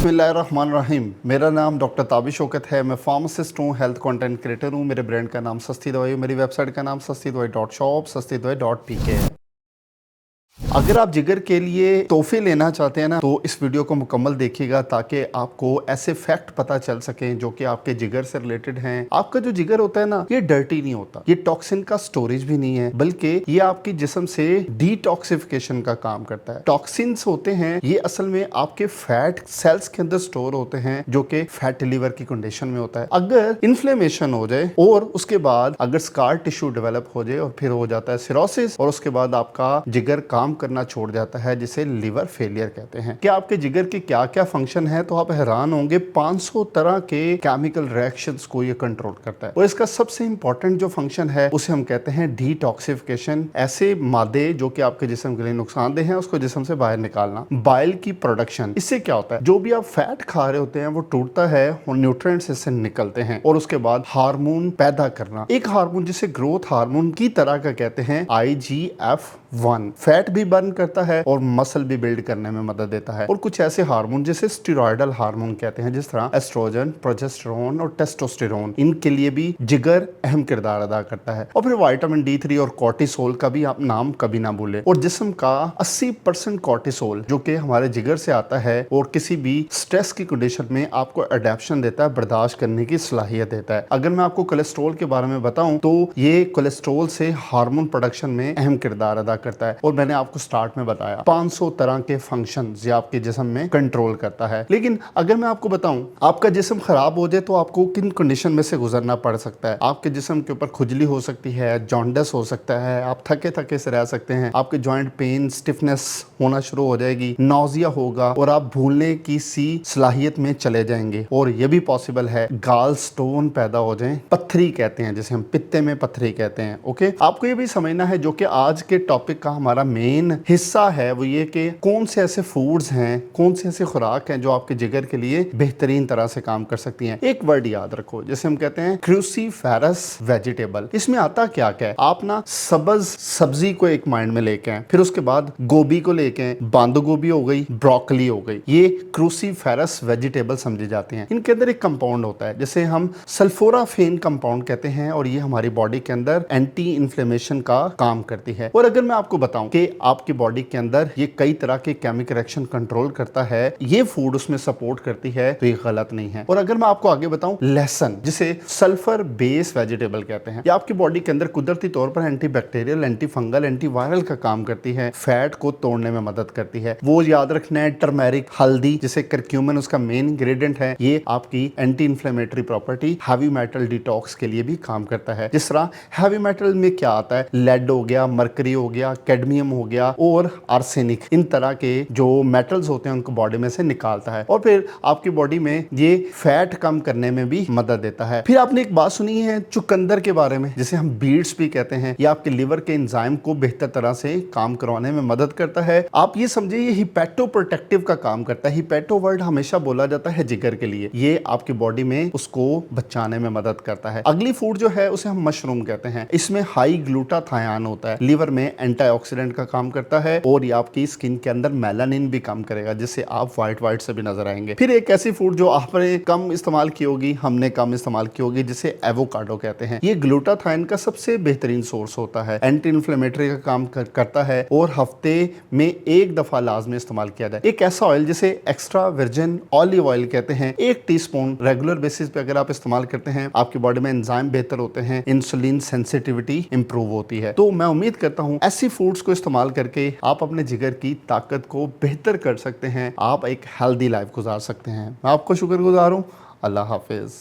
बिस्मिल्लाहिर्रहमानिर्रहीम। मेरा नाम डॉक्टर ताबिश शौकत है। मैं फार्मासिस्ट हूँ, हेल्थ कंटेंट क्रिएटर हूँ। मेरे ब्रांड का नाम सस्ती दवाई, मेरी वेबसाइट का नाम सस्ती दवाई .shop, सस्ती दवाई .pk है। अगर आप जिगर के लिए तोहफे लेना चाहते हैं ना, तो इस वीडियो को मुकम्मल देखिएगा ताकि आपको ऐसे फैक्ट पता चल सकें जो कि आपके जिगर से रिलेटेड हैं। आपका जो जिगर होता है ना, ये डर्टी नहीं होता, ये टॉक्सिन का स्टोरेज भी नहीं है, बल्कि ये आपके जिस्म से डिटॉक्सिफिकेशन का काम करता है। टॉक्सिन्स होते हैं, ये असल में आपके फैट सेल्स के अंदर स्टोर होते हैं, जो कि फैटी लिवर की कंडीशन में होता है। अगर इन्फ्लेमेशन हो जाए और उसके बाद अगर स्कार टिश्यू डेवलप हो जाए और फिर हो जाता है सिरोसिस, और उसके बाद आपका जिगर काम करना छोड़ जाता है, जिसे लिवर फेलियर कहते हैं। कि आपके जिगर के क्या क्या फंक्शन है, तो आप हैरान होंगे। 500 तरह के केमिकल रिएक्शंस को ये कंट्रोल करता है, और इसका सबसे इंपॉर्टेंट जो फंक्शन है उसे हम कहते हैं डिटॉक्सिफिकेशन। ऐसे मादे जो कि आपके जिस्म के लिए नुकसानदेह हैं, उसको जिस्म से बाहर निकालना। बाइल की प्रोडक्शन, इससे क्या होता है, जो भी आप फैट खा रहे होते हैं वो टूटता है और न्यूट्रिएंट्स इससे निकलते हैं, और उसके बाद हार्मोन पैदा करना। एक हार्मोन जिसे ग्रोथ हार्मोन की तरह का कहते हैं, IGF-1 फैट भी बर्न करता है और मसल भी बिल्ड करने में मदद देता है। और कुछ ऐसे हार्मोन जिसे स्टेरॉयडल हार्मोन कहते हैं, जिस तरह एस्ट्रोजन, प्रोजेस्टेरोन और टेस्टोस्टेरोन, इनके लिए भी जिगर अहम किरदार अदा करता है। और फिर विटामिन D3 और कॉर्टिसोल का भी आप नाम कभी ना भूलें। और जिस्म का 80% कॉर्टिसोल जो कि हमारे जिगर से आता है और किसी भी स्ट्रेस की कंडीशन में आपको अडेप्शन देता है, बर्दाश्त करने की सलाहियत देता है। अगर मैं आपको कोलेस्ट्रॉल के बारे में बताऊं, तो ये कोलेस्ट्रॉल से हार्मोन प्रोडक्शन में अहम किरदार अदा करता है। और मैंने आपको स्टार्ट में बताया 500 तरह के फंक्शंस ये आपके जिस्म में कंट्रोल करता है। लेकिन अगर मैं आपको बताऊं, आपका जिस्म खराब हो जाए तो आपको किन कंडीशन में से गुजरना पड़ सकता है। आपके जिस्म के ऊपर खुजली हो सकती है, जॉन्डिस हो सकता है, आप थके थके से रह सकते हैं, आपके जॉइंट पेन, स्टिफनेस होना शुरू हो जाएगी, नौजिया होगा, और आप भूलने की सी सलाहियत में चले जाएंगे। और यह भी पॉसिबल है गाल स्टोन पैदा हो जाए, पत्थरी कहते हैं जिसे हम, पित्ते में पत्थरी कहते हैं। ओके, आपको ये भी समझना है, जो कि आज के टॉपिक का हमारा मेन हिस्सा है, वो ये कि कौन से ऐसे फूड्स हैं, कौन से ऐसे खुराक हैं जो आपके जिगर के लिए बेहतरीन तरह से काम कर सकती हैं। एक वर्ड याद रखो, जैसे हम कहते हैं क्रूसीफेरस वेजिटेबल। इसमें आता क्या क्या है, आप ना सबज सब्जी को एक माइंड में लेके आए, फिर उसके बाद गोभी को लेके आए, बांद गोभी हो गई, ब्रोकली हो गई, ये क्रूसीफेरस वेजिटेबल समझी जाती हैं। इनके अंदर एक कंपाउंड होता है जिसे हम सल्फोराफेन कंपाउंड कहते हैं, और ये हमारी बॉडी के अंदर एंटी इन्फ्लेमेशन का काम करती है। और अगर मैं आपको बताऊं कि आपकी बॉडी के अंदर ये कई तरह के केमिकल रिएक्शन कंट्रोल करता है, ये फूड उसमें सपोर्ट करती है, तो ये गलत नहीं है। और अगर मैं आपको आगे बताऊं, लहसुन जिसे सल्फर बेस वेजिटेबल कहते हैं, ये आपकी बॉडी के अंदर कुदरती तौर पर anti bacterial, anti fungal, anti viral का काम करती है, फैट को तोड़ने में मदद करती है। वो याद रखना है, टर्मेरिक, हल्दी जिसे करक्यूमिन उसका मेन इंग्रेडिएंट है, ये आपकी anti inflammatory property, heavy metal detox के लिए भी काम करता है। जिस तरह हैवी मेटल में क्या आता है, लेड हो गया, मरकरी हो गया, कैडमियम हो गया और आर्सेनिक, इन तरह के जो मेटल्स होते हैं उनको बॉडी में से निकालता है, और फिर आपकी बॉडी में ये फैट कम करने में भी मदद देता है। फिर आपने एक बात सुनी है चुकंदर के बारे में, जिसे हम बीट्स भी कहते हैं, ये आपके लिवर के एंजाइम को बेहतर तरह से काम करवाने में मदद करता है। आप ये समझिए ये हिपैटो प्रोटेक्टिव का काम करता है। हिपैटो वर्ड हमेशा बोला जाता है जिगर के लिए, ये आपकी बॉडी में उसको बचाने में मदद करता है। अगली फूड जो है उसे हम मशरूम कहते हैं। इसमें हाई ग्लूटाथायोन होता है, लिवर में एंटीऑक्सीडेंट का काम करता है, और ये आपकी स्किन के अंदर मेलानिन भी काम करेगा, जिससे आप व्हाइट से भी नजर आएंगे। फिर एक ऐसी फूड जो आपने कम इस्तेमाल की होगी, हमने कम इस्तेमाल की होगी, जिसे एवोकाडो कहते हैं। ये ग्लूटाथायोन का सबसे बेहतरीन सोर्स होता है, एंटी इन्फ्लेमेटरी का काम करता है, और हफ्ते में एक दफा लाजमी इस्तेमाल किया जाए। एक ऐसा ऑयल जिसे एक्स्ट्रा वर्जिन ऑलिव ऑयल कहते हैं, 1 टीस्पून रेगुलर बेसिस पे अगर आप इस्तेमाल करते हैं, आपकी बॉडी में एंजाइम बेहतर होते हैं, इंसुलिन सेंसिटिविटी इंप्रूव होती है। तो मैं उम्मीद करता हूं ऐसी फूड्स को इस्तेमाल करके आप अपने जिगर की ताकत को बेहतर कर सकते हैं, आप एक हेल्दी लाइफ गुजार सकते हैं। मैं आपको शुक्रगुजार हूं। अल्लाह हाफिज।